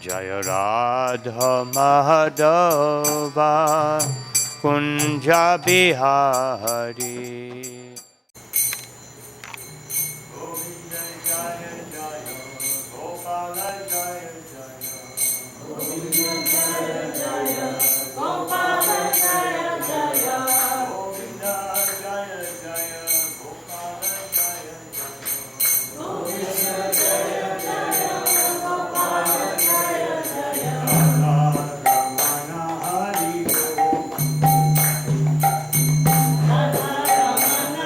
Jaya Radha Madhava Kunja Bihari. Govinda Jaya Jaya Gopala Jaya Jaya Govinda Jaya Jaya Gopala Jaya Jaya Govinda Jaya Jaya Gopala Jaya Jaya Govinda Jaya Jaya Gopala Jaya Jaya Radha Ramana Hari Om Radha Ramana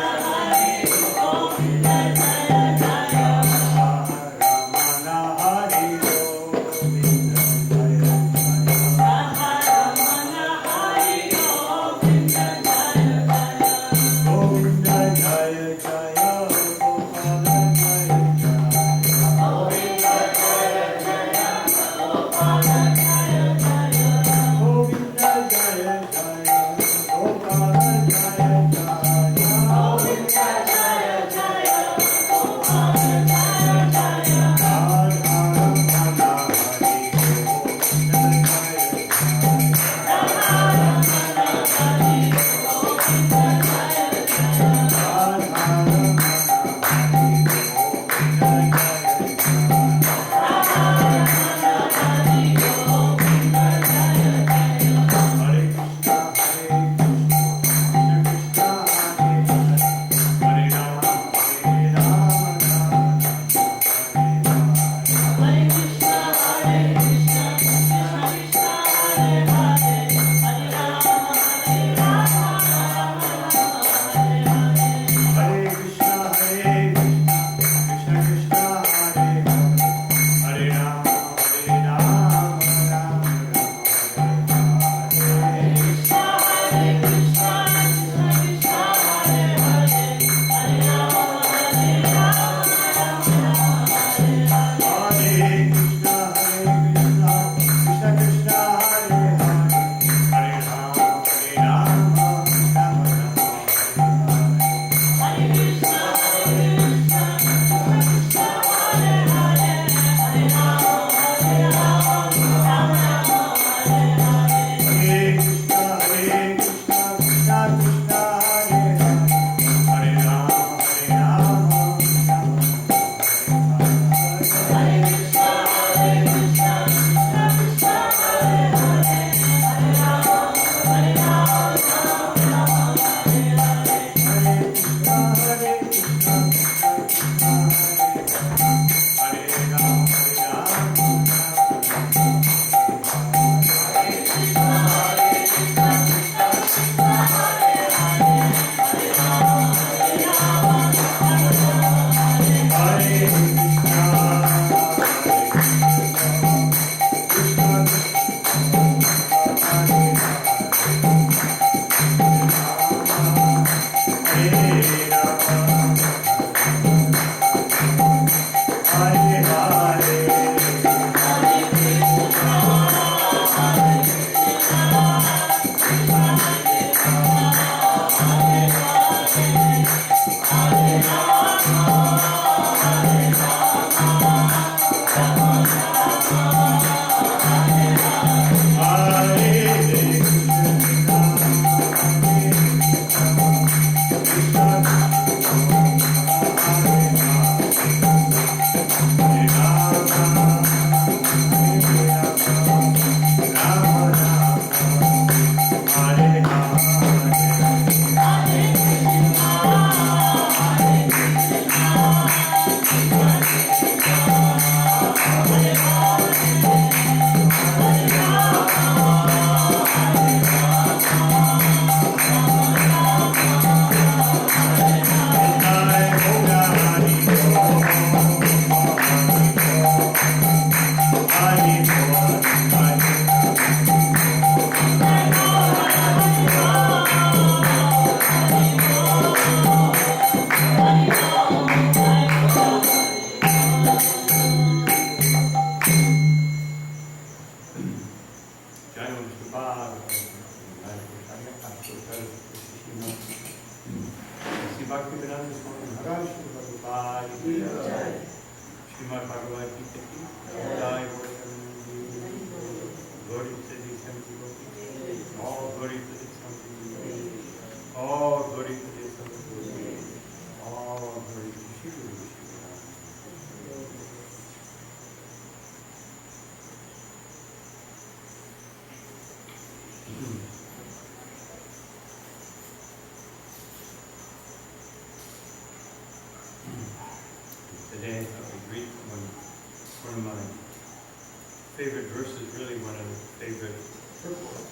favorite verse is really one of the favorite purports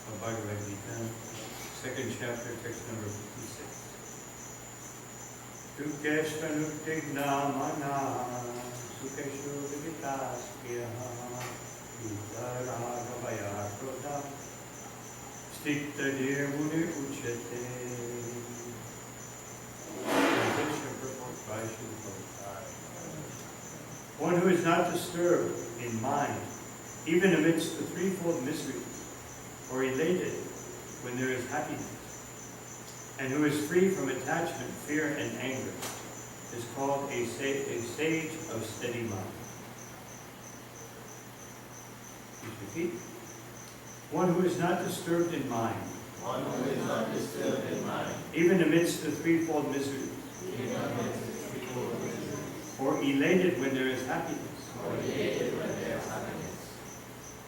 of Bhagavad Gita, second chapter, text number 56. Dukeshvanutigna sukeshu vigitasyaha vitaragavayakroda stikta dirmuni uchate. Translation purport by Srila Prabhupada. One who is not disturbed in mind, even amidst the threefold miseries, or elated when there is happiness, and who is free from attachment, fear, and anger, is called a sage of steady mind. Please repeat. One who is not disturbed in mind, One who is not disturbed in mind, even amidst the threefold miseries, even amidst the threefold miseries, or elated when there is happiness, or elated when there is happiness,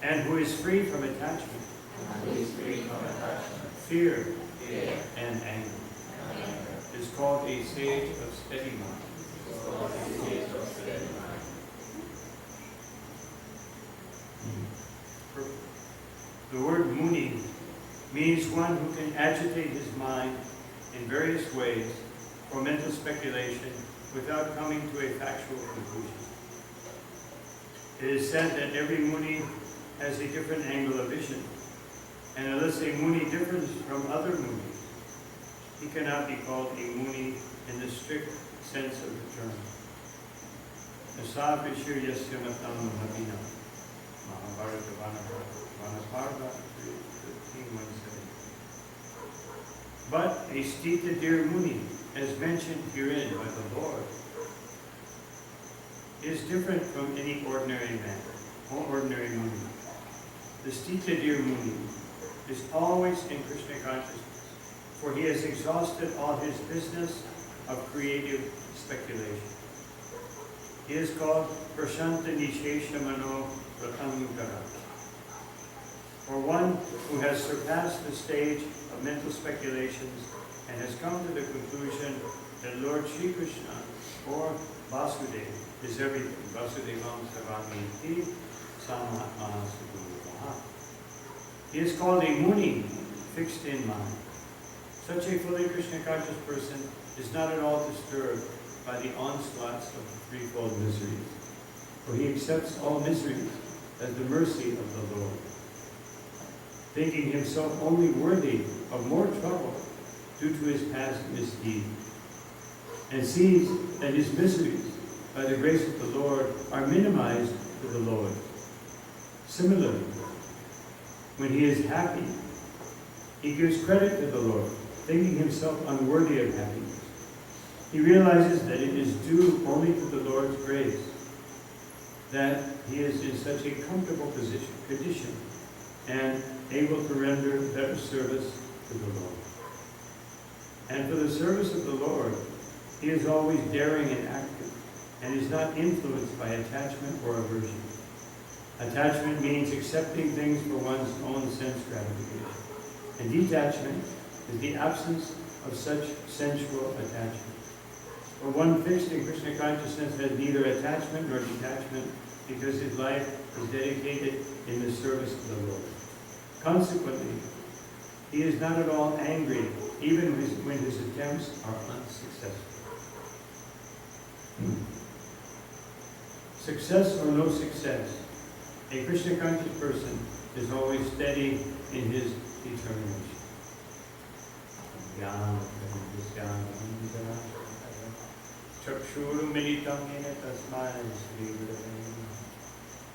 and who is free from attachment, and who is free from attachment, fear, fear, and anger, and anger, is called a sage of steady mind. is called a sage of steady mind. The word muni means one who can agitate his mind in various ways for mental speculation without coming to a factual conclusion. It is said that every muni has a different angle of vision, and unless a muni differs from other munis, he cannot be called a muni in the strict sense of the term. Asavishir yasya matam nabina. Mahabharata Vanaparva 13:170. But a Stita dear Muni, as mentioned herein by the Lord, is different from any ordinary man or ordinary Muni. The Stita dear Muni is always in Krishna consciousness, for he has exhausted all his business of creative speculation. He is called Prashanta Nisheshamano Ratanukara, or one who has surpassed the stage of mental speculations and has come to the conclusion that Lord Sri Krishna, or Vasudeva, is everything. Vasudevam Sarvamiti Samatma Sudhuvaha. He is called a Muni, fixed in mind. Such a fully Krishna conscious person is not at all disturbed by the onslaughts of the threefold miseries, for he accepts all miseries as the mercy of the Lord, thinking himself only worthy of more trouble due to his past misdeed, and sees that his miseries, by the grace of the Lord, are minimized to the Lord. Similarly, when he is happy, he gives credit to the Lord, thinking himself unworthy of happiness. He realizes that it is due only to the Lord's grace that he is in such a comfortable condition and able to render better service to the Lord. And for the service of the Lord, he is always daring and active, and is not influenced by attachment or aversion. Attachment means accepting things for one's own sense gratification, and detachment is the absence of such sensual attachment. For one fixed in Krishna consciousness has neither attachment nor detachment, because his life is dedicated in the service of the Lord. Consequently, he is not at all angry, even when his attempts are unsuccessful. Success or no success, a Krishna conscious person is always steady in his determination. Chakshuru militam yena tasmai Sri Gurave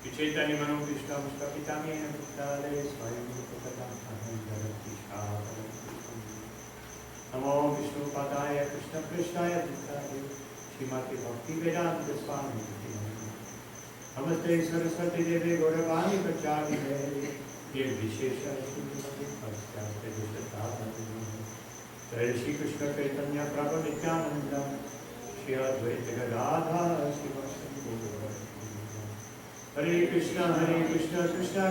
Vichaitani mano Krishna mustapitam yena puttale Swayam rupatam aham dharati shavaram Namo Vishnu padaya Krishna Krishnaya Bhuttale Shrimati Bhakti Vedanta Swami Namaste Saraswati Devi Gauravani Prachadine Ye Vishesha Shrimati Paschate Vishatavati Jai Shri Krishna Chaitanya Prabhu Nityananda Shri Advaita Gadadhara Srivasadi Gaura Hare Krishna Krishna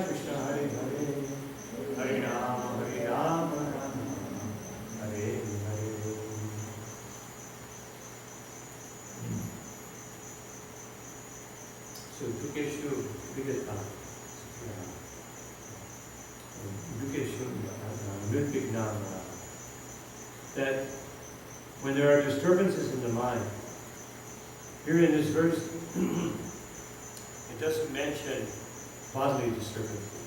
Krishna Hare Hare Hare Rama Rama Hare Hare. So Dukeshu Vidita. Dukeshu Nirvignana. That when there are disturbances in the mind, here in this verse, it doesn't mention bodily disturbances.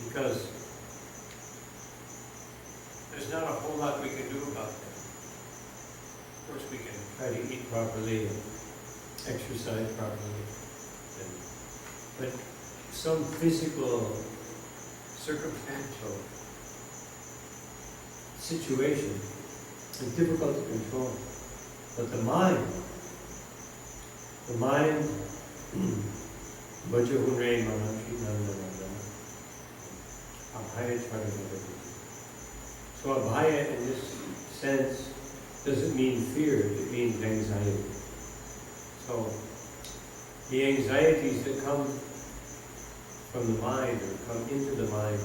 Because there's not a whole lot we can do about that. Of course, we can try to eat properly and exercise properly, but some physical, circumstantial situation is difficult to control. But the mind, so abhaya in this sense doesn't mean fear, it means anxiety. So the anxieties that come from the mind or come into the mind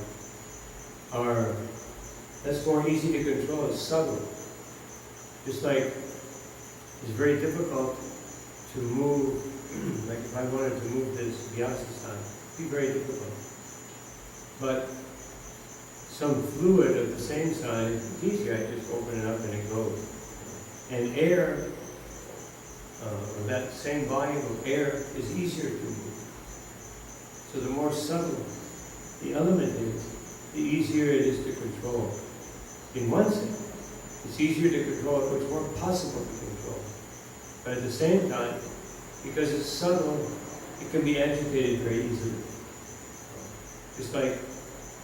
that's more easy to control, it's subtle. Just like it's very difficult to move, like if I wanted to move this vyasasana, it'd be very difficult. But some fluid of the same size, it's easier, I just open it up and it goes. And air, or that same volume of air is easier to move. So the more subtle the element is, the easier it is to control. In one sense, it's easier to control it, it's more possible to control. But at the same time, because it's subtle, it can be agitated very easily. Just like,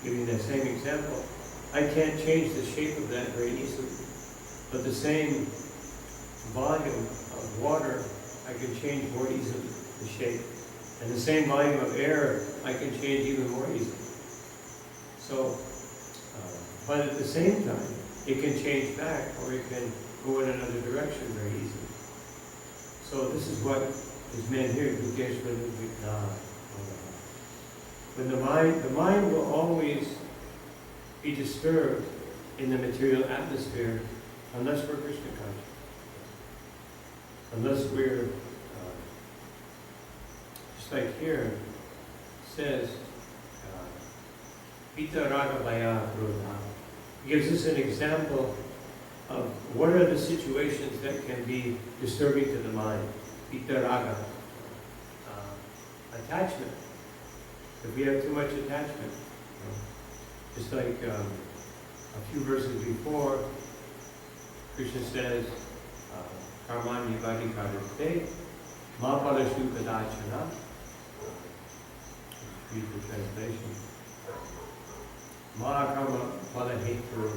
giving that same example, I can't change the shape of that very easily. But the same volume of water, I can change more easily the shape. And the same volume of air, I can change even more easily. So, but at the same time, it can change back, or it can go in another direction very easily. So this is what is meant here, when the mind will always be disturbed in the material atmosphere unless we're Krishna conscious. Unless we're, just like here, it says, Pita Raga Bhaya Krodha. It gives us an example of what are the situations that can be disturbing to the mind. Pita Raga. Attachment. If we have too much attachment, just like a few verses before, Krishna says, Karmani Vadikadate, Ma Palashu Kadachana. Read the translation. Ma Karma Palahetur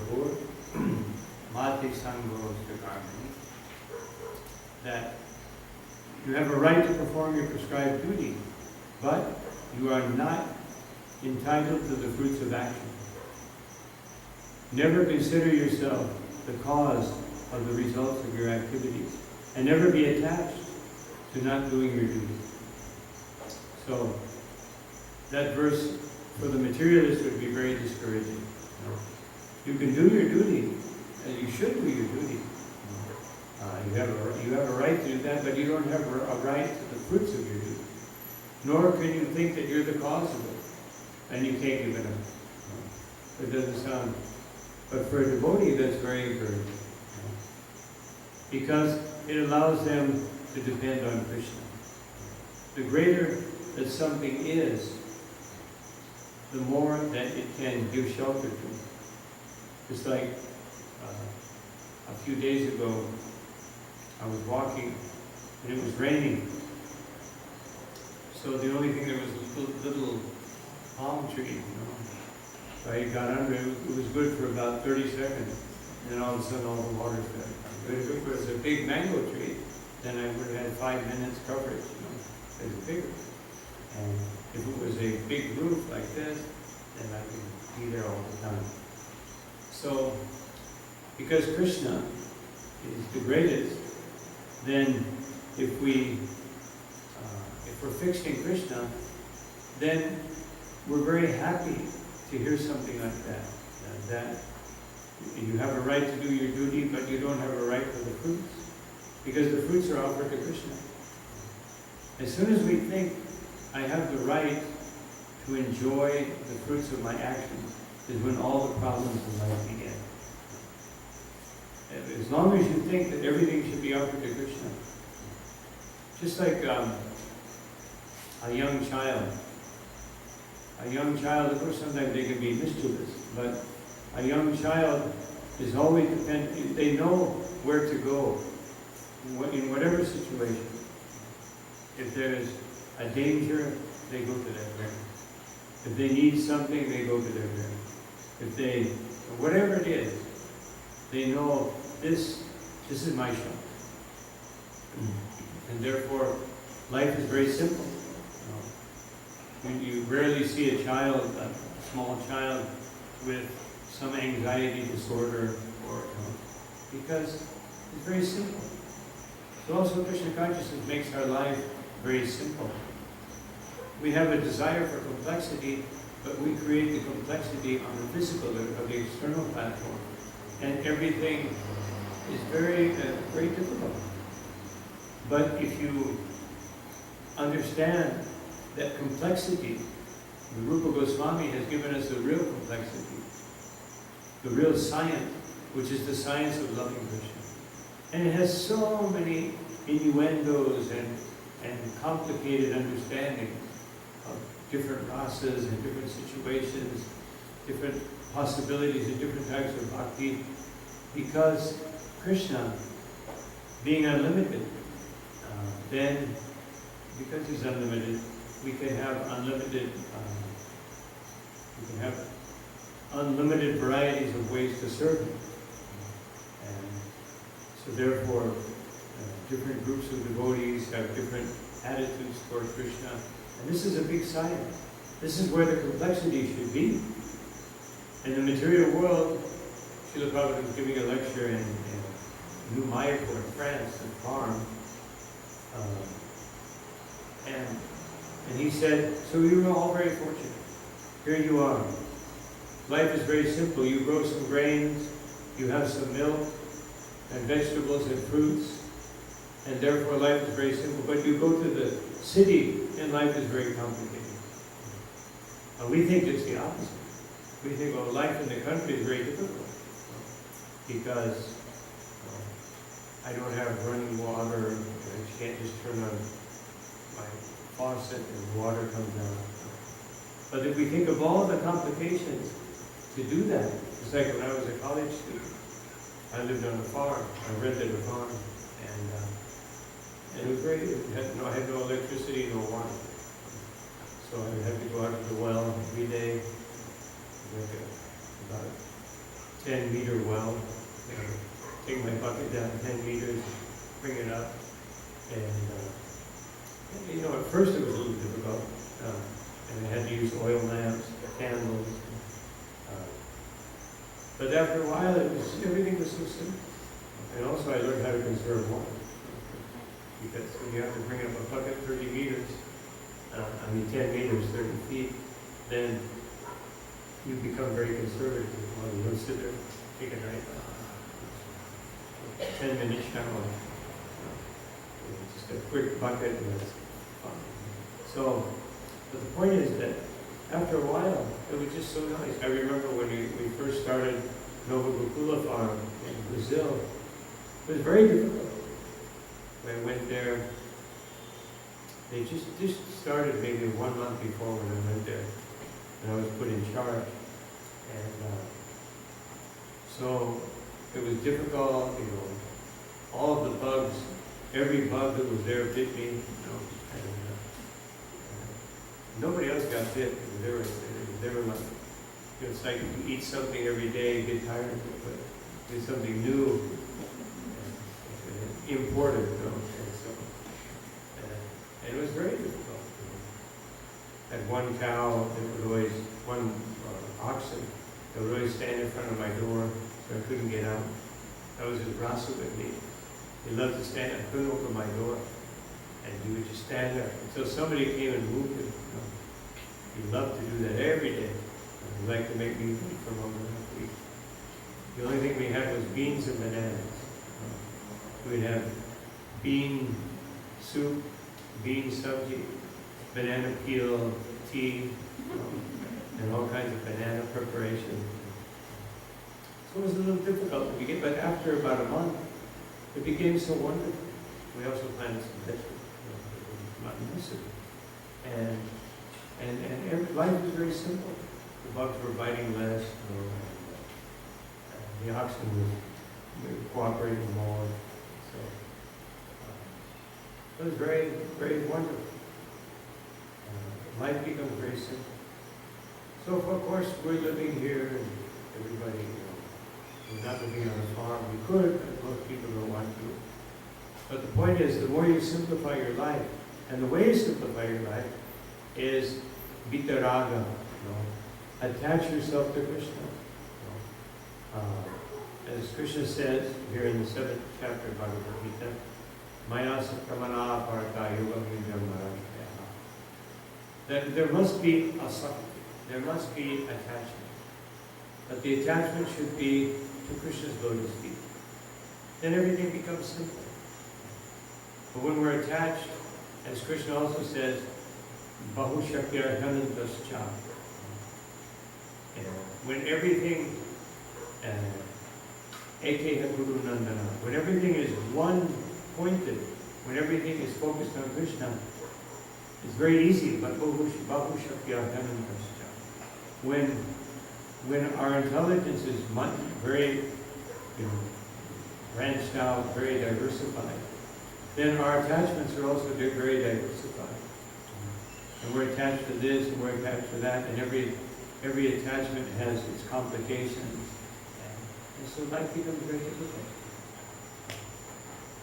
Mati Sangos Karmani. That you have a right to perform your prescribed duty, but you are not entitled to the fruits of action. Never consider yourself the cause of the results of your activities, and never be attached to not doing your duty. So, that verse for the materialist would be very discouraging. You can do your duty, and you should do your duty. You have a right to do that, but you don't have a right to the fruits of your duty. Nor can you think that you're the cause of it, and you can't give it up. It doesn't sound. But for a devotee, that's very encouraging, because it allows them to depend on Krishna. The greater that something is, the more that it can give shelter to. Just like a few days ago, I was walking and it was raining. So the only thing, there was a little palm tree, So I got under it. It was good for about 30 seconds. And then all of a sudden all the water started. But if it was a big mango tree, then I would have had 5 minutes coverage, It's bigger. And if it was a big roof like this, then I could be there all the time. So, because Krishna is the greatest, then if we're fixed in Krishna, then we're very happy to hear something like that. You have a right to do your duty, but you don't have a right for the fruits, because the fruits are offered to Krishna. As soon as we think, I have the right to enjoy the fruits of my actions, is when all the problems in life begin. And as long as you think that everything should be offered to Krishna, just like a young child. A young child, of course, sometimes they can be mischievous, but a young child is always dependent. They know where to go in whatever situation. If there's a danger, they go to their parents. If they need something, they go to their parents. If they, whatever it is, they know this is my shot. And therefore, life is very simple. You rarely see a child, a small child, with some anxiety disorder, or because it's very simple. So also Krishna consciousness makes our life very simple. We have a desire for complexity, but we create the complexity on the physical, of the external platform, and everything is very, very difficult. But if you understand that complexity, the Rupa Goswami has given us the real complexity, the real science, which is the science of loving Krishna. And it has so many innuendos and complicated understandings of different rasas and different situations, different possibilities and different types of bhakti, because Krishna, being unlimited, then because he's unlimited, we can have unlimited varieties of ways to serve him. And so therefore, different groups of devotees have different attitudes toward Krishna. And this is a big science. This is where the complexity should be. In the material world, Srila Prabhupada was giving a lecture in New Mayapur, in France, a farm. And he said, so you are all very fortunate. Here you are. Life is very simple. You grow some grains, you have some milk, and vegetables and fruits, and therefore life is very simple. But you go to the city, and life is very complicated. And we think it's the opposite. We think, well, life in the country is very difficult, because I don't have running water, I can't just turn on my faucet and water comes out. But if we think of all the complications to do that, it's like when I was a college student, I lived on a farm, I rented a farm, and it was great. I had no electricity, no water. So I would have to go out to the well every day, like about a 10-meter well, take my bucket down 10 meters, bring it up, and at first it was a little difficult, and I had to use oil lamps, candles, but after a while everything was so simple. And also I learned how to conserve water, because when you have to bring up a bucket 30 meters, 10 meters, 30 feet, then you become very conservative. Well, you don't sit there, take a night, 10-minute shower, just a quick bucket, and that's fine. So, but the point is that after a while, it was just so nice. I remember when we first started Nova Gokula Farm in Brazil, it was very difficult. When I went there, they just started maybe 1 month before when I went there, and I was put in charge. And so it was difficult, all of the bugs, every bug that was there bit me, and nobody else got bit. They were like, it's like you eat something every day, you get tired of it, but it's something new, imported, and it was very difficult. I had one cow that would always, one oxen that would always stand in front of my door, so I couldn't get out. That was his rasa with me. He loved to stand, I couldn't open my door, and he would just stand there until somebody came and moved him. He loved to do that every day. He liked to make me wait for longer than a week. The only thing we had was beans and bananas. We'd have bean soup, bean sabji, banana peel, tea, and all kinds of banana preparation. So it was a little difficult to begin, but after about a month, it became so wonderful. We also planted some vegetables, mutton soup. And life was very simple. The bugs were biting less, the oxen were cooperating more. So it was very, very wonderful. Life becomes very simple. So of course we're living here, and everybody, we're not living on a farm. We could, but most people don't want to. But the point is, the more you simplify your life, and the way you simplify your life is vitaraga, attach yourself to Krishna. As Krishna says here in the 7th chapter of Bhagavad Gita, Maya Sakramana Parta Yoga Hindam Maharaj. That there must be a sakti, there must be attachment. But the attachment should be to Krishna's lotus feet. Then everything becomes simple. But when we're attached, as Krishna also says, Bahu Shakya Hanantascha. When everything, Eke Guru Nandana, when everything is one-pointed, when everything is focused on Krishna, it's very easy, but Bahu Shakya Hanantascha. When our intelligence is very, branched out, very diversified, then our attachments are also very diversified. And we're attached to this, and we're attached to that, and every attachment has its complications. And so life becomes very difficult.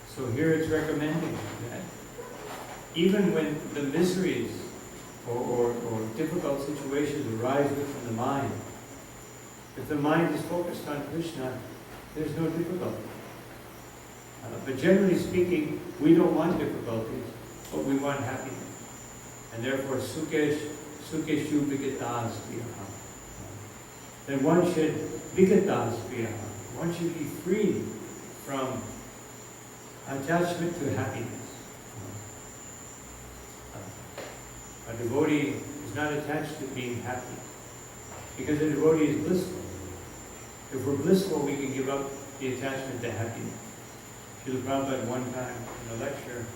So here it's recommending that even when the miseries or difficult situations arise within the mind, if the mind is focused on Krishna, there's no difficulty. But generally speaking, we don't want difficulties, but we want happiness. And therefore, sukeshu vigatas viyaha. Then one should vigatas viyaha. One should be free from attachment to happiness. A devotee is not attached to being happy, because a devotee is blissful. If we're blissful, we can give up the attachment to happiness. Srila Prabhupada one time in a lecture,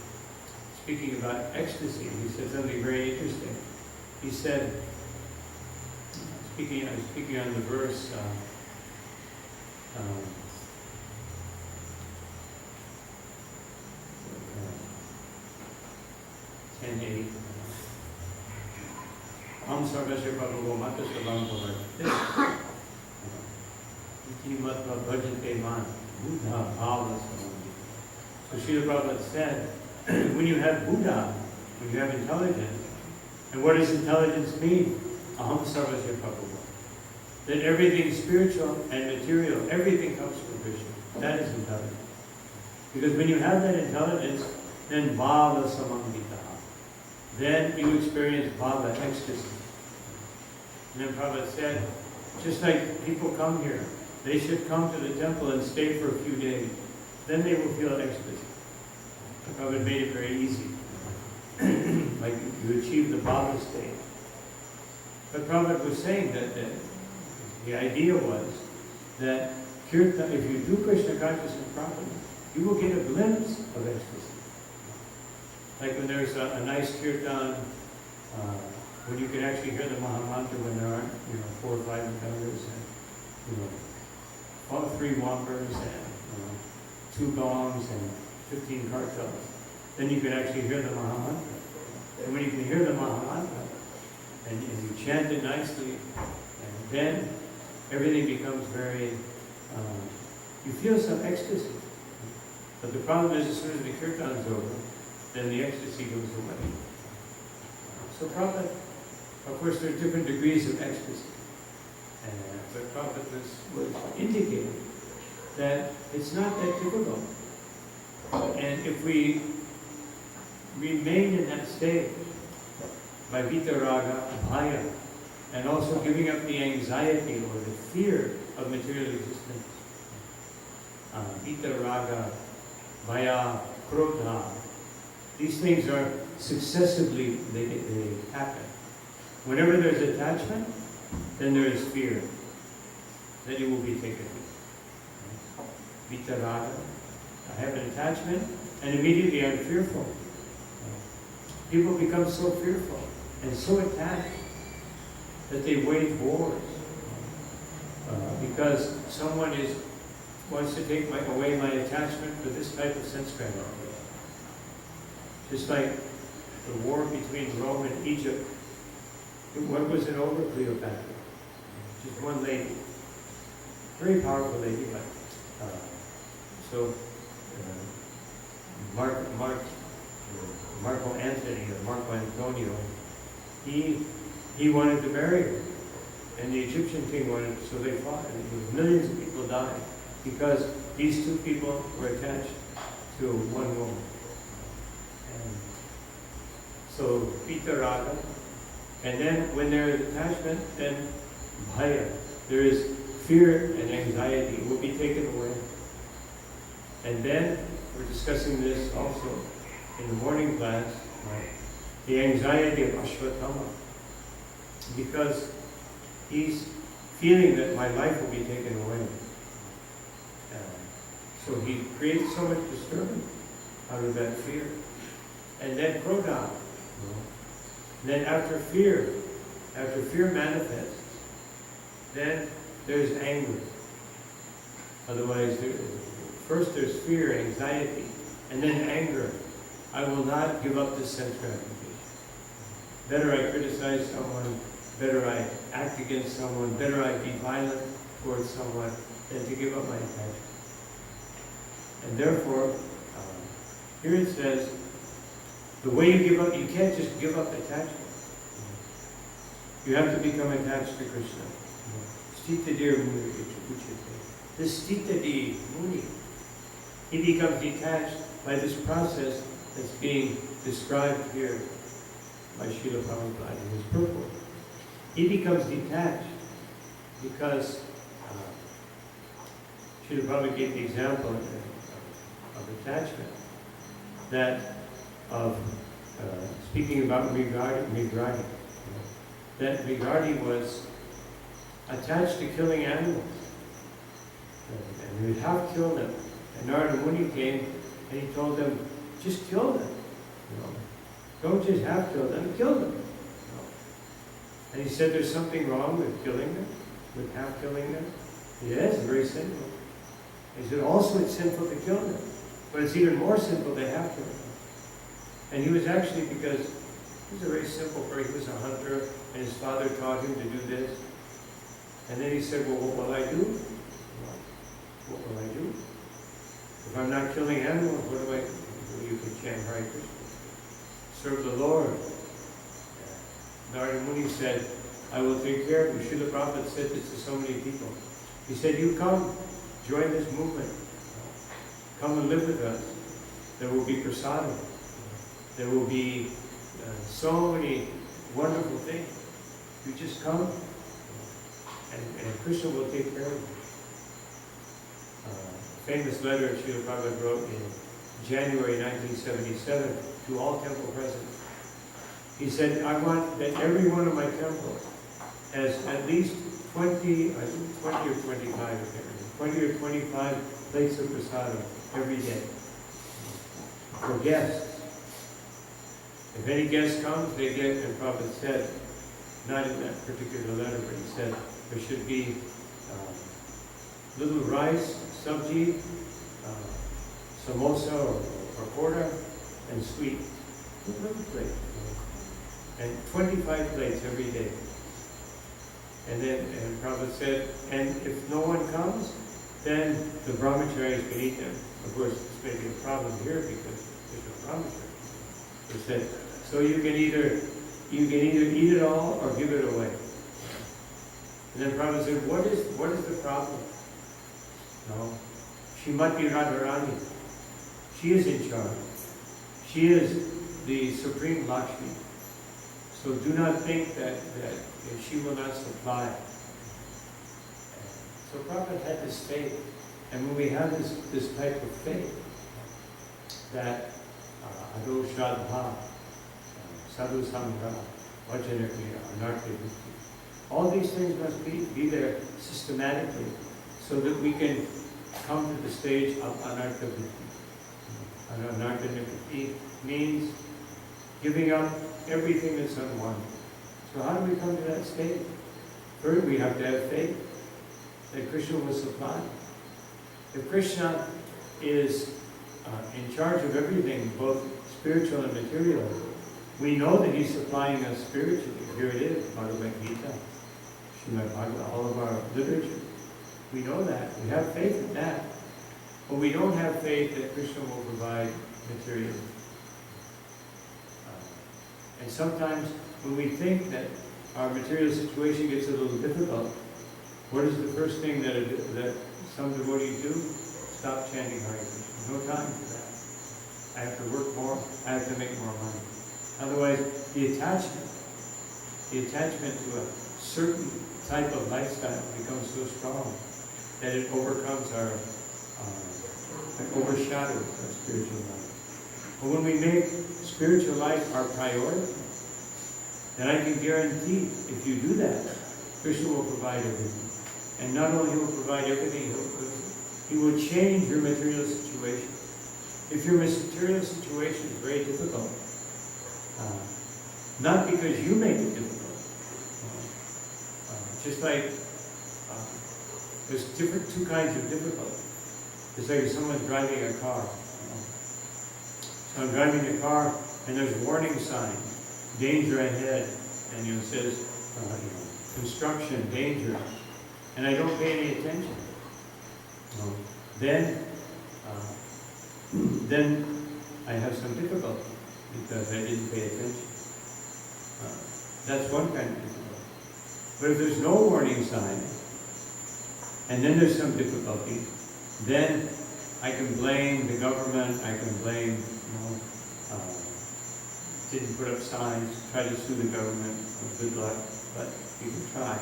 speaking about ecstasy, he said something very interesting. He said, speaking on the verse, 10:8. Am sarvasya bhagavo mata savam bhavati. Iti matva bhajate man. Buddha bhava samam. So Srila Prabhupada said, when you have Buddha, when you have intelligence, and what does intelligence mean? Aham sarvasya bhagavo. That everything spiritual and material, everything comes from Krishna. That is intelligence. Because when you have that intelligence, then bhava samamvita. Then you experience bhava, ecstasy. And then Prabhupada said, just like people come here, they should come to the temple and stay for a few days. Then they will feel ecstasy. Prabhupada made it very easy. Like you achieve the bhava state. But Prabhupada was saying that the idea was that kirtan, if you do Krishna consciousness properly, you will get a glimpse of ecstasy. Like when there's a nice kirtan, when you can actually hear the Mahamantra when there aren't, 4 or 5 members and, 3 wampers and 2 gongs and 15 kartals. Then you can actually hear the Mahamantra. And when you can hear the Mahamantra and you chant it nicely, and then everything becomes very, you feel some ecstasy. But the problem is, as soon as the kirtan is over, then the ecstasy goes away. So Prabhupada, of course, there are different degrees of ecstasy. But Prabhupada was indicating that it's not that difficult. And if we remain in that state by vitaraga, bhaya, and also giving up the anxiety or the fear of material existence, Vita Raga, Maya, Krodha. These things are successively, they happen. Whenever there's attachment, then there is fear. Then you will be taken. Vita Raga, I have an attachment, and immediately I'm fearful. People become so fearful and so attached that they wage wars because someone wants to take away my attachment for this type of sense gratification. Just like the war between Rome and Egypt, what was it over? Cleopatra. Just one lady, very powerful lady, but Marco Anthony or Marco Antonio, he wanted to marry her, and the Egyptian king wanted, so they fought, and millions of people died because these two people were attached to one woman. And so Pita Raga, and then when there is attachment, then Bhaya, there is fear and anxiety will be taken away. And then we're discussing this also in the morning class, right? The anxiety of Ashwatthama, because he's feeling that my life will be taken away. So he creates so much disturbance out of that fear. And then Krodha. Then after fear manifests, then there's anger. Otherwise, first there's fear, anxiety, and then anger. I will not give up this sense gratification. Better I criticize someone, better I act against someone, better I be violent towards someone than to give up my attachment. And therefore, here it says, the way you give up, you can't just give up attachment. You have to become attached to Krishna. Stita Dir Muni, this Stita Dir Muni, he becomes detached by this process that's being described here by Srila Prabhupada in his purport. He becomes detached because Srila Prabhupada gave the example of attachment, that of speaking about Migrati, that Migrati was attached to killing animals, and he would have killed them. And Narada Muni came and he told them, just kill them. Don't just have killed them, kill them. And he said, there's something wrong with killing them, with half killing them. Yes, very sinful. He said, also it's sinful to kill them, but it's even more sinful to have killed them. And he was actually, because he was a very simple person, he was a hunter, and his father taught him to do this. And then he said, well, what will I do? What will I do? If I'm not killing animals, what do I do? You can chant Hare Krishna. Serve the Lord. Narada Muni said, I will take care of you. Srila Prabhupada said this to so many people. He said, you come, join this movement. Come and live with us. There will be prasadam. There will be so many wonderful things. You just come, and Krishna will take care of you. Famous letter Srila Prabhupada wrote in January 1977 to all temple presidents. He said, I want that every one of my temples has at least 20 or 25, 20 or 25 plates of prasadam every day for guests. If any guest comes, they get, and Prabhupada said, not in that particular letter, but he said there should be little rice, sabji, samosa or porta, and sweet. Little plate. And 25 plates every day. And then Prabhupada said, and if no one comes, then the brahmacharis can eat them. Of course, this may be a problem here because there's no brahmacharis. He said, so you can either eat it all or give it away. And then Prabhupada said, what is the problem? No. Shrimati Radharani. She is in charge. She is the Supreme Lakshmi. So do not think that she will not supply. So Prabhupada had this faith And when we have this type of faith, that ado shraddha, sadhu sangha, vajranakriya, anartha, all these things must be there systematically so that we can come to the stage of anartha vritti. Anartha vritti means giving up everything that's unwanted. So how do we come to that state? First, we have to have faith that Krishna will supply. If Krishna is in charge of everything, both spiritual and material, we know that He's supplying us spiritually. Here it is, Bhagavad Gita, Srimad Bhagavad, all of our literature. We know that. We have faith in that. But we don't have faith that Krishna will provide materially. And sometimes when we think that our material situation gets a little difficult, what is the first thing that some devotees do? Stop chanting Hare Krishna. No time for that. I have to work more. I have to make more money. Otherwise, the attachment to a certain type of lifestyle becomes so strong that it overcomes it overshadows our spiritual life. But when we make spiritual life our priority, then I can guarantee if you do that, Krishna will provide everything. And not only will provide everything, He will change your material situation. If your material situation is very difficult, not because you make it difficult, just like there's two kinds of difficulty. It's like if someone's driving a car. So I'm driving a car and there's warning sign, danger ahead, and it says construction, danger, and I don't pay any attention. Then I have some difficulty because I didn't pay attention. That's one kind of difficulty. But if there's no warning sign, and then there's some difficulty, then I can blame the government, I can blame, didn't put up signs, try to sue the government, good luck, but you can try.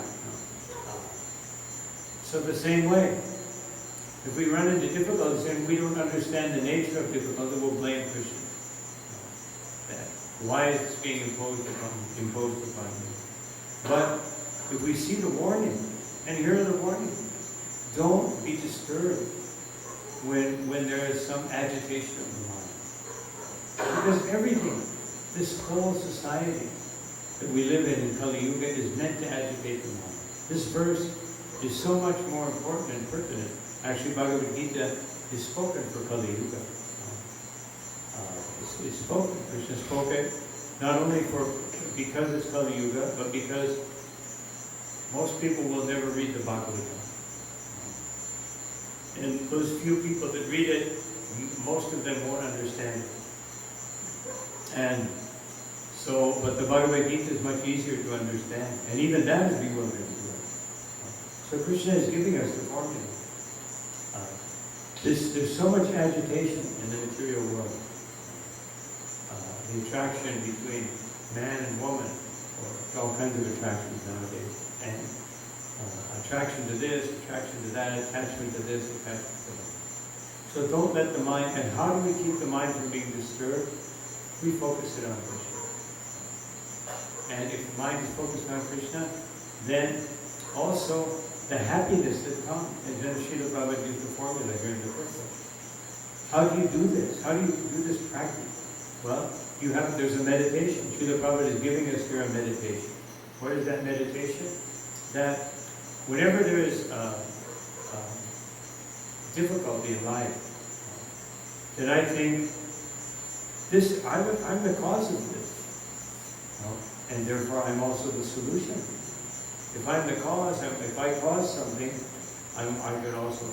So the same way, if we run into difficulties and we don't understand the nature of difficulty, we'll blame Krishna. Why is this being imposed upon me? But if we see the warning, and here are the warnings, don't be disturbed when there is some agitation of the mind. Because everything, this whole society that we live in Kali Yuga is meant to agitate the mind. This verse is so much more important and pertinent. Actually, Bhagavad Gita is spoken for Kali Yuga. It's spoken. Krishna spoke it not only because it's Kali Yuga, but because most people will never read the Bhagavad Gita. And those few people that read it, most of them won't understand it. And so, but the Bhagavad Gita is much easier to understand. And even that is bewildering to us. So Krishna is giving us the formula. There's so much agitation in the material world. The attraction between man and woman, or all kinds of attractions nowadays. And attraction to this, attraction to that, attachment to this, attachment to that. So don't let the mind, and how do we keep the mind from being disturbed? We focus it on Krishna. And if the mind is focused on Krishna, then also the happiness that comes. And then Srila Prabhupada used the formula here in the purport. How do you do this? How do you do this practice? Well, there's a meditation. Srila Prabhupada is giving us here a meditation. What is that meditation? That whenever there is difficulty in life, that I think, I'm the cause of this. And therefore I'm also the solution. If I'm the cause, if I cause something, I can also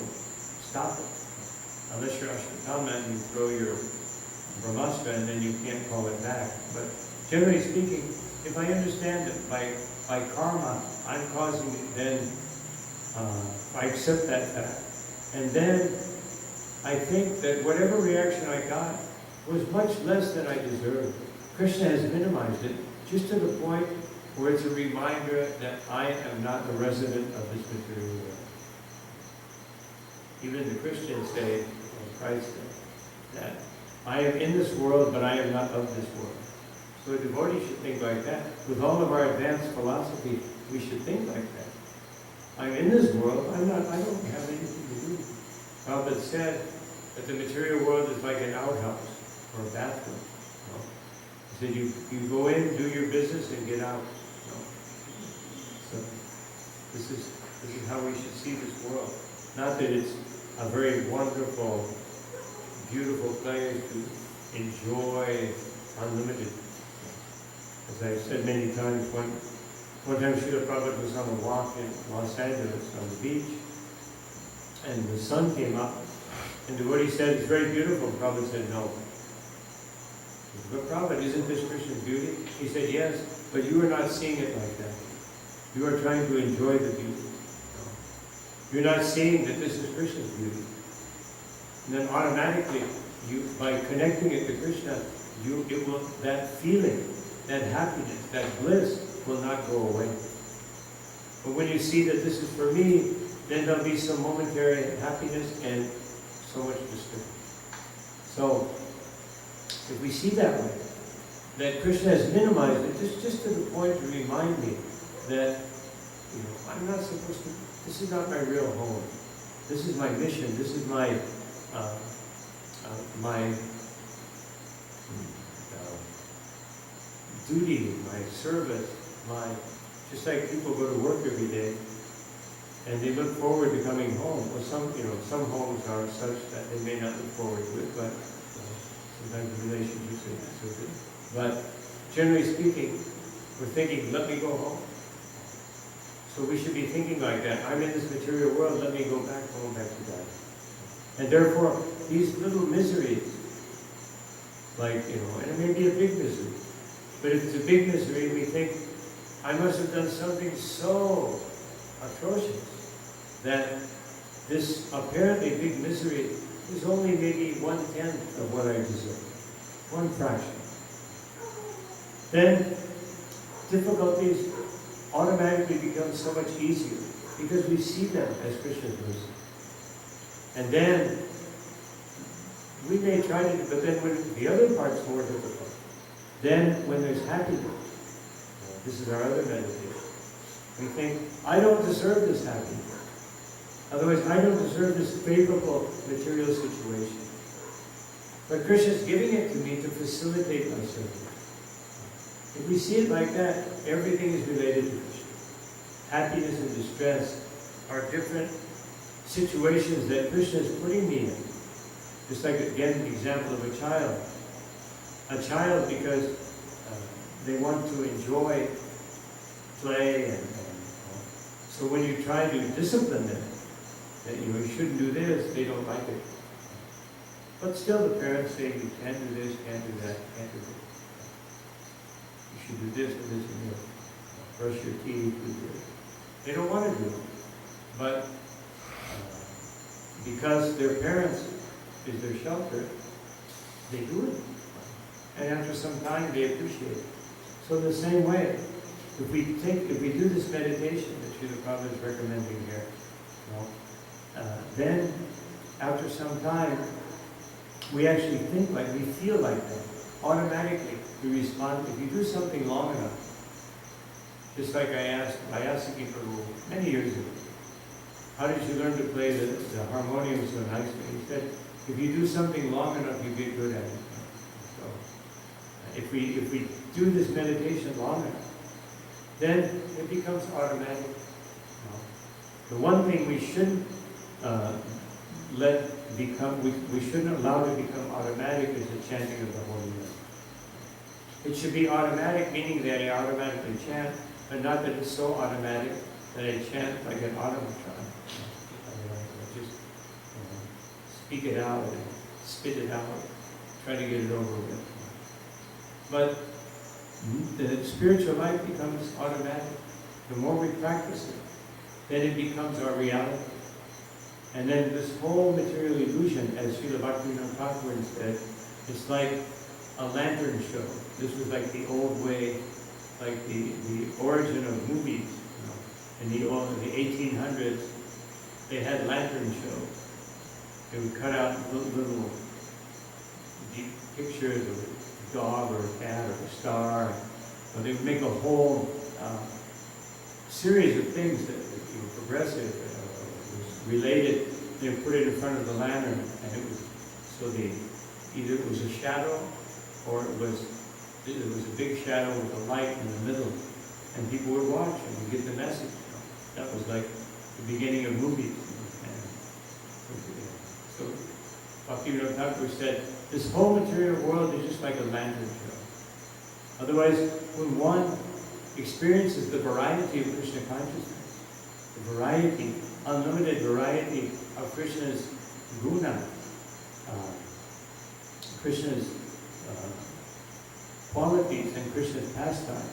stop it. Unless you're Ashwatthama and you throw your Brahmastra and then you can't call it back. But generally speaking, if I understand that by karma I'm causing it, then I accept that fact. And then I think that whatever reaction I got was much less than I deserved. Krishna has minimized it just to the point where it's a reminder that I am not a resident of this material world. Even the Christians say, or Christ said, that I am in this world, but I am not of this world. So a devotee should think like that. With all of our advanced philosophy, we should think like that. I'm in this world, I don't have anything to do. Prabhupada said that the material world is like an outhouse or a bathroom. He said you go in, do your business, and get out. So this is how we should see this world. Not that it's a very wonderful, beautiful place to enjoy unlimited. As I've said many times, one time Srila Prabhupada was on a walk in Los Angeles on the beach, and the sun came up, and the devotee said, it's very beautiful. Prabhupada said, no. But Prabhupada, isn't this Krishna's beauty? He said, yes, but you are not seeing it like that. You are trying to enjoy the beauty. You're not seeing that this is Krishna's beauty. And then automatically, by connecting it to Krishna, that feeling, that happiness, that bliss will not go away. But when you see that this is for me, then there'll be some momentary happiness and so much disturbance. So, if we see that way, that Krishna has minimized it just to the point to remind me that, I'm not supposed to, this is not my real home. This is my mission. This is my duty, my service, just like people go to work every day and they look forward to coming home. Well, some homes are such that they may not look forward to it, but sometimes the relationships are not so good. But generally speaking, we're thinking, let me go home. So we should be thinking like that. I'm in this material world, let me go back home, back to God. And therefore, these little miseries, and it may be a big misery, but if it's a big misery, we think, I must have done something so atrocious that this apparently big misery is only maybe 1/10 of what I deserve. 1 fraction. Then difficulties automatically become so much easier because we see them as Krishna's mercy. And then we may try to, but then when the other part's more difficult, then when there's happiness, this is our other meditation, we think, I don't deserve this happiness. Otherwise, I don't deserve this favorable material situation. But Krishna's giving it to me to facilitate my service. If we see it like that, everything is related to Krishna. Happiness and distress are different situations that Krishna is putting me in. Just like, again, the example of a child. A child, because they want to enjoy play, and so when you try to discipline them, that you shouldn't do this, they don't like it. But still the parents say, you can't do this, can't do that, can't do this. You should do this and this and this. Brush your teeth, do this. They don't want to do it. But because their parents is their shelter, they do it. And after some time, they appreciate it. So in the same way, if we do this meditation that Srila Prabhupada is recommending here, then after some time, we actually think like, we feel like that. Automatically, we respond. If you do something long enough, just like I asked the people many years ago, how did you learn to play the harmonium so nicely? He said, if you do something long enough, you get good at it. So, if we do this meditation long enough, then it becomes automatic. The one thing we shouldn't we shouldn't allow to become automatic is the chanting of the holy name. It should be automatic, meaning that I automatically chant, but not that it's so automatic that I chant like an automaton. I just speak it out and spit it out, try to get it over with. But the spiritual life becomes automatic. The more we practice it, then it becomes our reality. And then this whole material illusion, as Srila Bhaktivinoda Thakur said, it's like a lantern show. This was like the old way, like the origin of movies. In the 1800s, they had lantern shows. They would cut out little deep pictures of a dog or a cat or a star. Or they would make a whole series of things that were progressive, was related. They would put it in front of the lantern, and it was so either it was a shadow or it was a big shadow with a light in the middle, and people would watch and would get the message. That was like the beginning of movies. And so Bhaktivinoda Thakur said, this whole material world is just like a lantern show. Otherwise, when one experiences the variety of Krishna consciousness, the variety, unlimited variety of Krishna's guna, Krishna's qualities and Krishna's pastime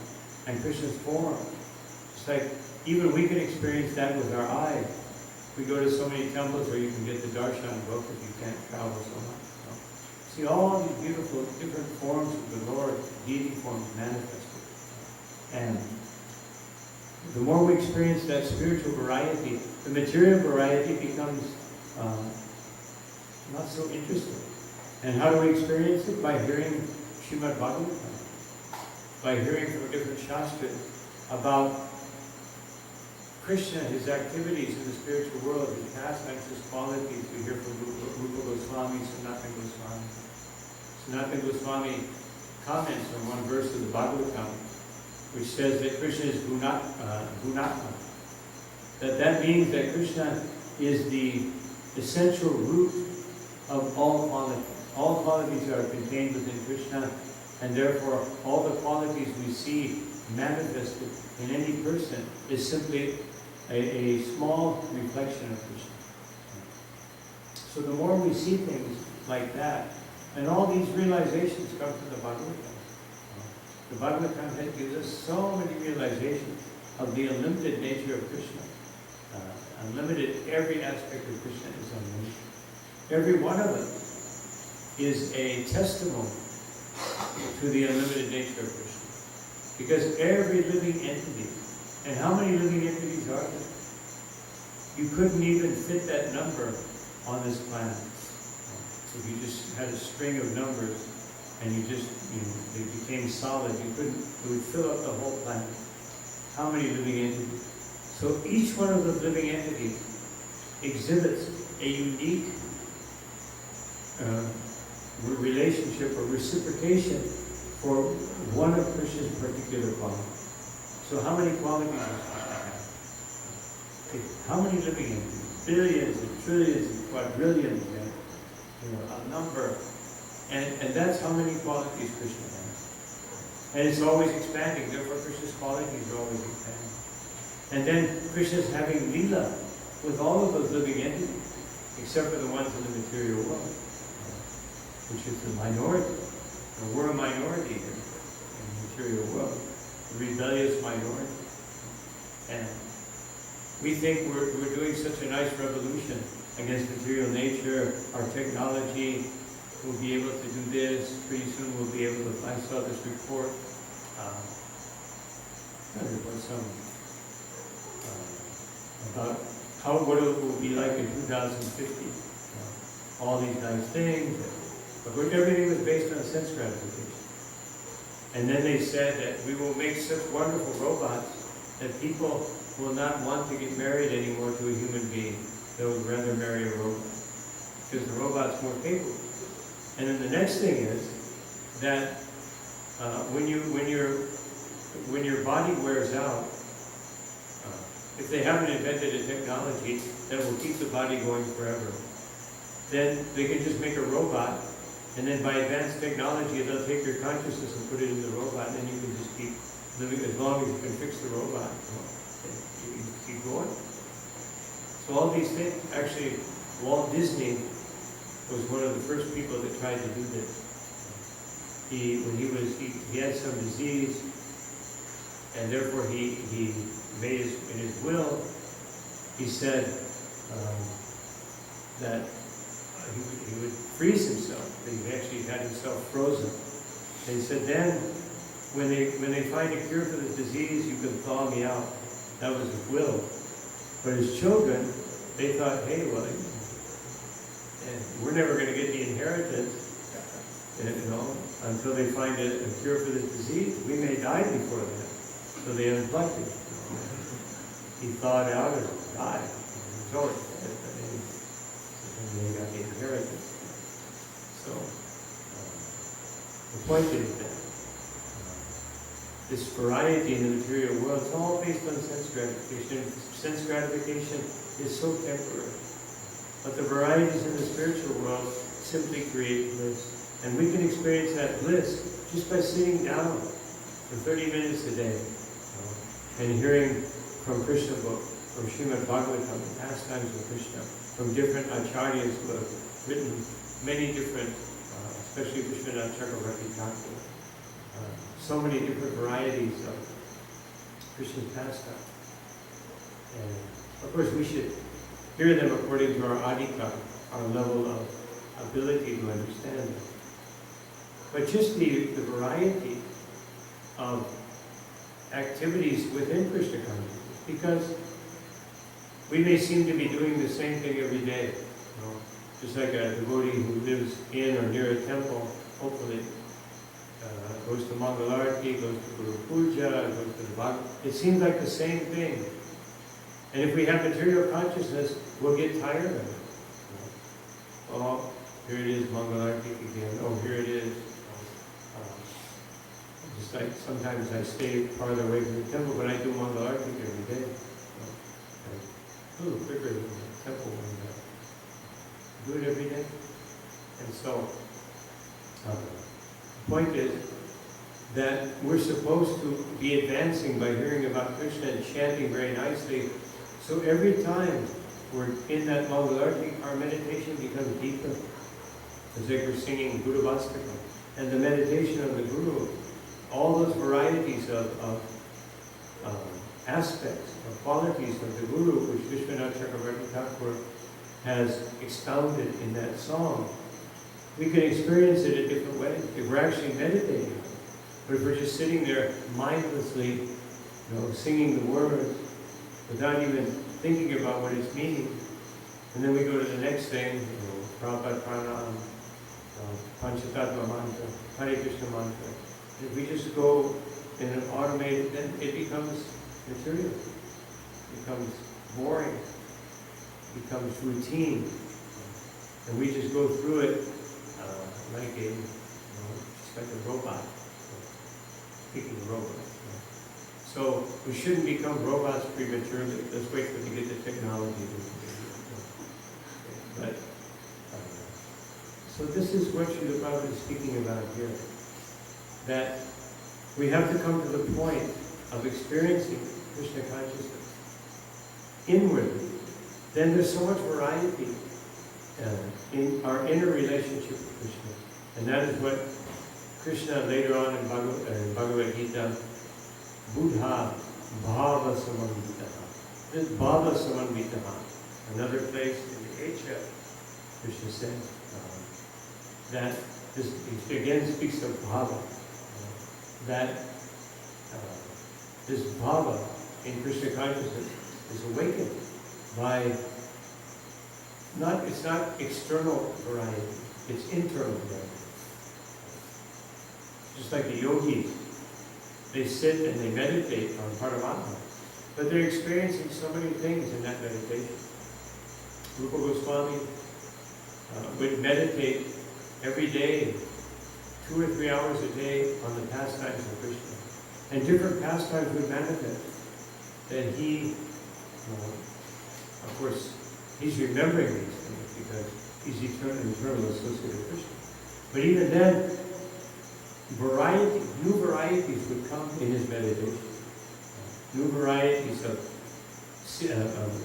and Krishna's form. It's like even we can experience that with our eyes. We go to so many temples where you can get the darshan book if you can't travel so much. So, see all these beautiful different forms of the Lord, deity forms manifested. And the more we experience that spiritual variety, the material variety becomes not so interesting. And how do we experience it? By hearing Srimad Bhagavatam, by hearing from different shastras about Krishna, his activities in the spiritual world, his pastimes, his qualities. We hear from Rupa Goswami, Sanatana Goswami. Sanatana Goswami comments on one verse of the Bhagavatam, which says that Krishna is Gunatma. That means that Krishna is the essential root of all qualities. All qualities are contained within Krishna, and therefore all the qualities we see manifested in any person is simply a small reflection of Krishna. So the more we see things like that, and all these realizations come from the Bhagavatam. The Bhagavatam gives us so many realizations of the unlimited nature of Krishna. Unlimited, every aspect of Krishna is unlimited. Every one of them is a testimony to the unlimited nature of Krishna. Because every living entity, and how many living entities are there? You couldn't even fit that number on this planet. If you just had a string of numbers and they became solid, it would fill up the whole planet. How many living entities? So each one of those living entities exhibits a unique relationship or reciprocation for one of Krishna's particular qualities. So how many qualities does Krishna have? How many living entities? Billions and trillions and quadrillions and a number. And that's how many qualities Krishna has. And it's always expanding, therefore Krishna's qualities are always expanding. And then Krishna's having lila with all of those living entities, except for the ones in the material world, which is the minority. And we're a minority here in the material world, a rebellious minority. And we think we're doing such a nice revolution against material nature, our technology. We'll be able to do this. Pretty soon we'll be able to. I saw this report. There was some about what it will be like in 2050. All these nice things, but everything was based on sense gratification. And then they said that we will make such wonderful robots that people will not want to get married anymore to a human being. They would rather marry a robot because the robot's more capable. And then the next thing is that when your body wears out, if they haven't invented a technology that will keep the body going forever, then they can just make a robot, and then by advanced technology they'll take your consciousness and put it in the robot, and then you can just keep living as long as you can fix the robot. You can keep going. So all these things, actually, Walt Disney was one of the first people that tried to do this. He had some disease, and therefore he made in his will, he said that he would freeze himself. He actually had himself frozen. And he said, then when they find a cure for this disease, you can thaw me out. That was his will. But his children, they thought, hey, well, And we're never going to get the inheritance, until they find a cure for this disease. We may die before that. So they unplugged it. He thawed out and died. He was already dead, and they got the inheritance. So the point is that this variety in the material world is all based on sense gratification. Sense gratification is so temporary. But the varieties in the spiritual world simply create bliss. And we can experience that bliss just by sitting down for 30 minutes a day and hearing from Krishna book, from Srimad Bhagavatam, the pastimes of Krishna, from different acharyas who have written many different, especially Krishna Chakravarti Thakur, so many different varieties of Krishna's pastime. And of course we should hear them according to our adhika, our level of ability to understand them. But just the variety of activities within Krishna consciousness, because we may seem to be doing the same thing every day. Just like a devotee who lives in or near a temple, hopefully goes to Mangalarti, goes to Guru Puja, goes to the Bhagavad. It seems like the same thing. And if we have material consciousness, we'll get tired of it. Oh, here it is, Mangalarti again. Oh, here it is. Just like sometimes I stay farther away from the temple, but I do Mangalarti every day. A little quicker than the temple one, but do it every day. And so, the point is that we're supposed to be advancing by hearing about Krishna and chanting very nicely. So every time we're in that Mangalarti, our meditation becomes deeper. It's like we're singing Guru Vastakam. And the meditation of the Guru, all those varieties of aspects, of qualities of the Guru, which Vishwanath Chakravarti Thakur has expounded in that song, we can experience it a different way if we're actually meditating. But if we're just sitting there mindlessly, singing the words without even thinking about what it's meaning, and then we go to the next thing, Prabhupada Pranam, Panchatattva mantra, Hare Krishna mantra. If we just go in an automated, then it becomes material, it becomes boring, it becomes routine, and we just go through it like just like a robot, speaking of robots. So we shouldn't become robots prematurely. Let's wait till we get the technology. But so this is what Srila Prabhupada is speaking about here. That we have to come to the point of experiencing Krishna consciousness inwardly. Then there's so much variety in our inner relationship with Krishna. And that is what Krishna later on in Bhagavad Gita, Buddha Bhava Samanvitaha. This Bhava Samanvitaha. Another place in the Acha, Krishna said that this again speaks of Bhava. That this Bhava in Krishna consciousness is awakened by it's not external variety, it's internal variety. Just like the yogis, they sit and they meditate on Paramatma, but they're experiencing so many things in that meditation. Rupa Goswami would meditate every day, 2 or 3 hours a day on the pastimes of Krishna. And different pastimes would manifest. That he, of course, he's remembering these things because he's eternal associate of Krishna. But even then, new varieties would come in his meditation. New varieties of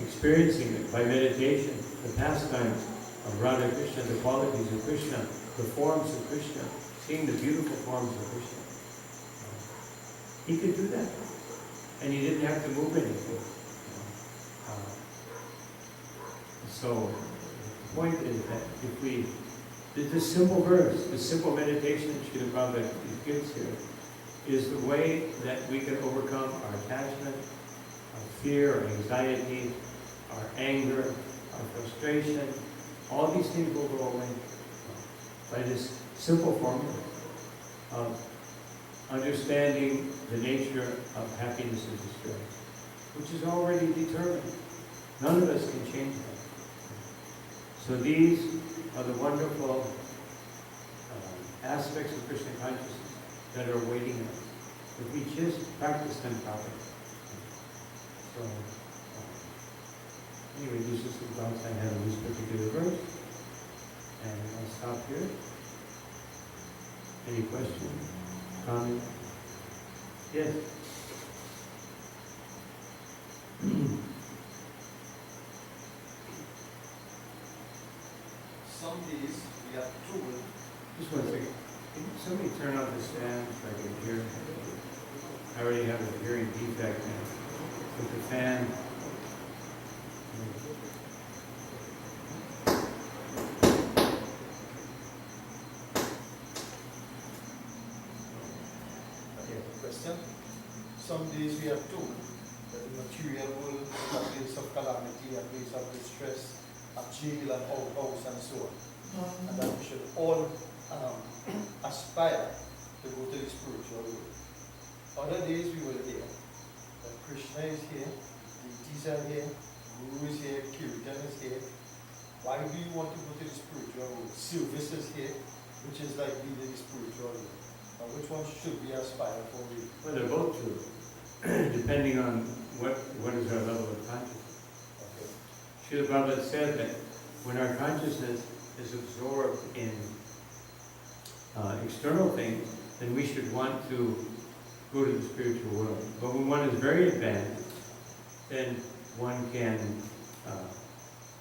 experiencing it by meditation, the pastimes of Radha Krishna, the qualities of Krishna, the forms of Krishna, seeing the beautiful forms of Krishna. He could do that. And he didn't have to move anything. So the point is that if we, this simple verse, this simple meditation that Srila Prabhupada gives here, is the way that we can overcome our attachment, our fear, our anxiety, our anger, our frustration, All these things will go away by this simple formula of understanding the nature of happiness and distress, which is already determined. None of us can change that. So these are the wonderful aspects of Krishna consciousness that are awaiting us if we just practice them properly. So, anyway, these are some thoughts I have on this particular verse, and I'll stop here. Any questions? Comments? Yes? Some days we are told. Just one second. Can somebody turn off the stand so I can hear? I already have a hearing defect now. With the fan. Okay, question. Some days we are told that the material world is a place of calamity, a place of distress, a jail and outhouse and so on. And that we should all aspire to go to the spiritual world. Other days we will hear that Krishna is here, deities are here, Guru is here, Kirtan is here. Why do you want to go to the spiritual world? Service is here, which is like leading the spiritual world. Now which one should we aspire for really? Well, they're both true, depending on what is our level of consciousness. Okay. Srila Prabhupada said that when our consciousness is absorbed in external things, then we should want to go to the spiritual world. But when one is very advanced, then one can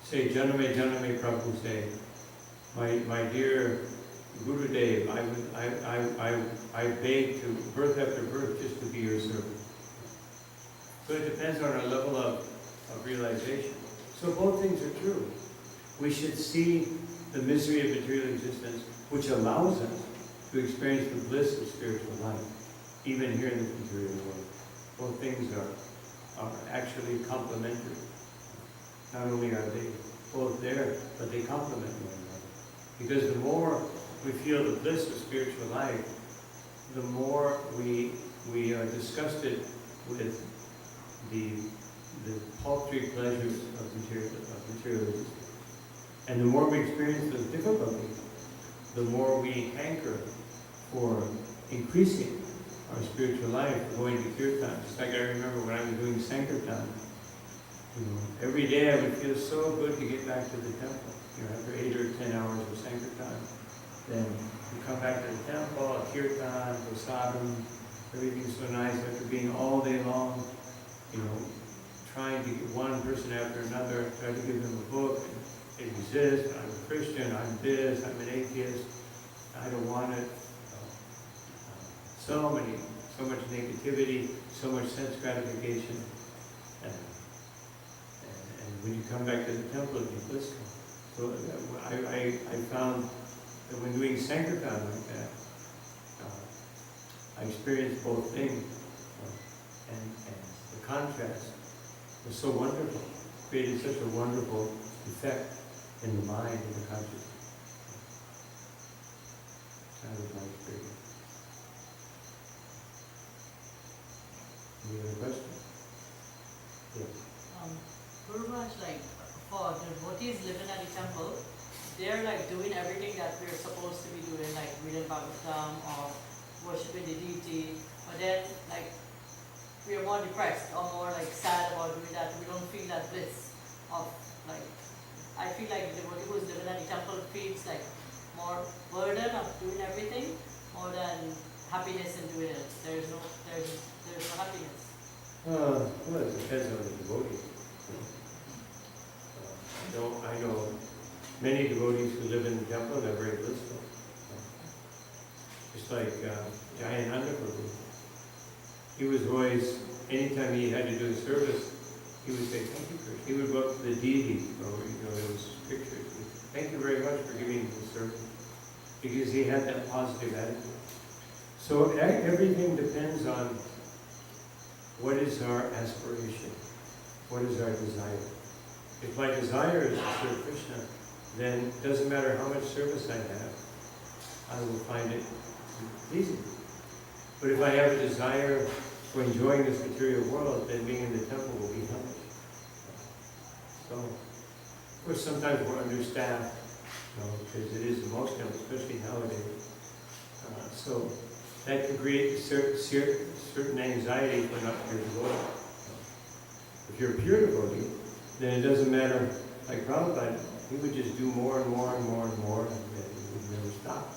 say, Janame Janame Prabhu say, my dear Gurudev, I beg to birth after birth just to be your servant. So it depends on our level of realization. So both things are true. We should see the misery of material existence, which allows us to experience the bliss of spiritual life, even here in the material world. Both things are actually complementary. Not only are they both there, but they complement one another. Because the more we feel the bliss of spiritual life, the more we are disgusted with the paltry pleasures of materialism. And the more we experience those difficulties, the more we hanker for increasing our spiritual life, going to kirtan. Just like I remember when I was doing Sankirtan, every day I would feel so good to get back to the temple. After 8 or 10 hours of Sankirtan, then you come back to the temple, kirtan, prasadam, everything's so nice after being all day long, trying to get one person after another, try to give them a book, and they resist. I'm a Christian, I'm this, I'm an atheist, I don't want it. So much negativity, so much sense gratification. And when you come back to the temple, you're blissful. So I found that when doing Sankirtan like that, I experienced both things. And the contrast was so wonderful, created such a wonderful effect in the mind and the consciousness. That was my experience. Any other questions? Yes. Pretty much like for the devotees living at the temple, they're like doing everything that we're supposed to be doing, like reading Bhagavatam or worshiping the deity, but then like we are more depressed or more like sad about doing that. We don't feel that bliss of like, I feel like the devotee who's living at the temple feels like more burden of doing everything more than happiness in doing it. There's no happiness. Well, it depends on the devotee. I know many devotees who live in the temple and are very blissful. Just like Jayananda Prabhu. He was always, anytime he had to do a service, he would say, thank you, Krishna. He would go up to the deity, or there was pictures. Thank you very much for giving the service. Because he had that positive attitude. So everything depends on what is our aspiration, what is our desire. If my desire is to serve Krishna, then it doesn't matter how much service I have, I will find it pleasing. But if I have a desire for enjoying this material world, then being in the temple will be hellish. So, of course, sometimes we're understaffed, because it is in most temples, especially nowadays. So that can create certain anxiety for not pure devotee. If you're a pure devotee, then it doesn't matter. Like Prabhupada, he would just do more and more and more and more, and he would never stop.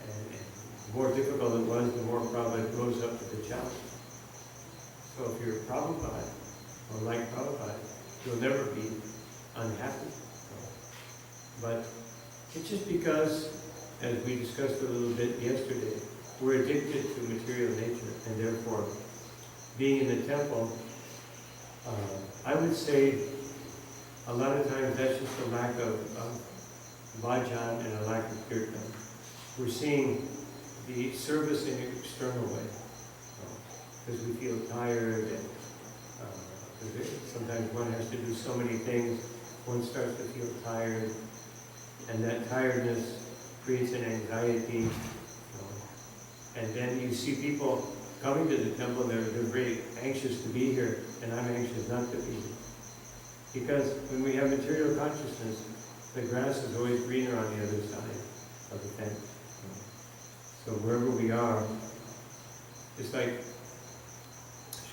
And the more difficult it was, the more Prabhupada rose up to the challenge. So if you're a Prabhupada, or like Prabhupada, you'll never be unhappy. But it's just because, as we discussed a little bit yesterday, we're addicted to material nature, and therefore, being in the temple, I would say a lot of times that's just a lack of bhajan and a lack of kirtan. We're seeing the service in an external way, because we feel tired, and sometimes one has to do so many things, one starts to feel tired, and that tiredness creates an anxiety. And then you see people coming to the temple, they're very anxious to be here, and I'm anxious not to be here. Because when we have material consciousness, the grass is always greener on the other side of the fence. So wherever we are, it's like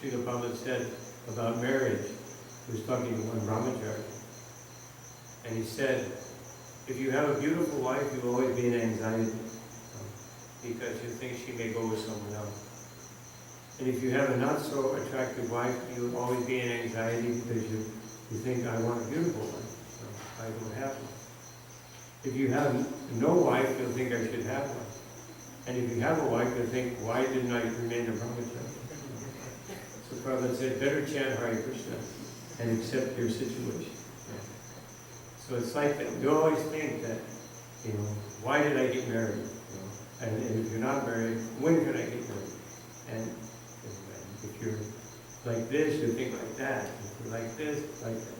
Srila Prabhupada said about marriage. He was talking to one brahmachari, and he said, if you have a beautiful wife, you will always be in anxiety, because you think she may go with someone else. And if you have a not so attractive wife, you will always be in anxiety because you think, I want a beautiful wife, so I don't have one. If you have no wife, you'll think I should have one. And if you have a wife, you'll think, why didn't I remain a brahmachari? So Prabhupada said, better chant Hare Krishna and accept your situation. So it's like that. We always think that, why did I get married? And if you're not married, when can I get married? And if you're like this, you think like that. If you're like this, like that.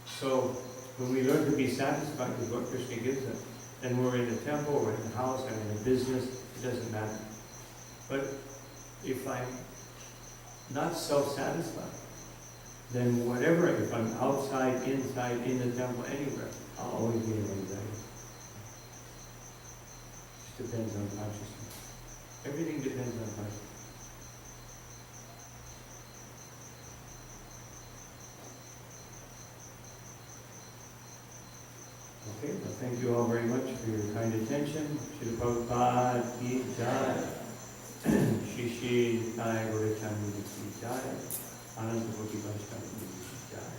So when we learn to be satisfied with what Krishna gives us, and we're in the temple, we're in the house, and in the business, it doesn't matter. But if I'm not self-satisfied, then whatever, if I'm outside, inside, in the temple, anywhere, I'll always be in anxiety. It depends on consciousness. Everything depends on consciousness. Okay, well, thank you all very much for your kind attention. Srila Prabhupada ki jai. Shri Shri Nitai Gaurachandra ki jai. Ananta Koti Vaishnava ki jai.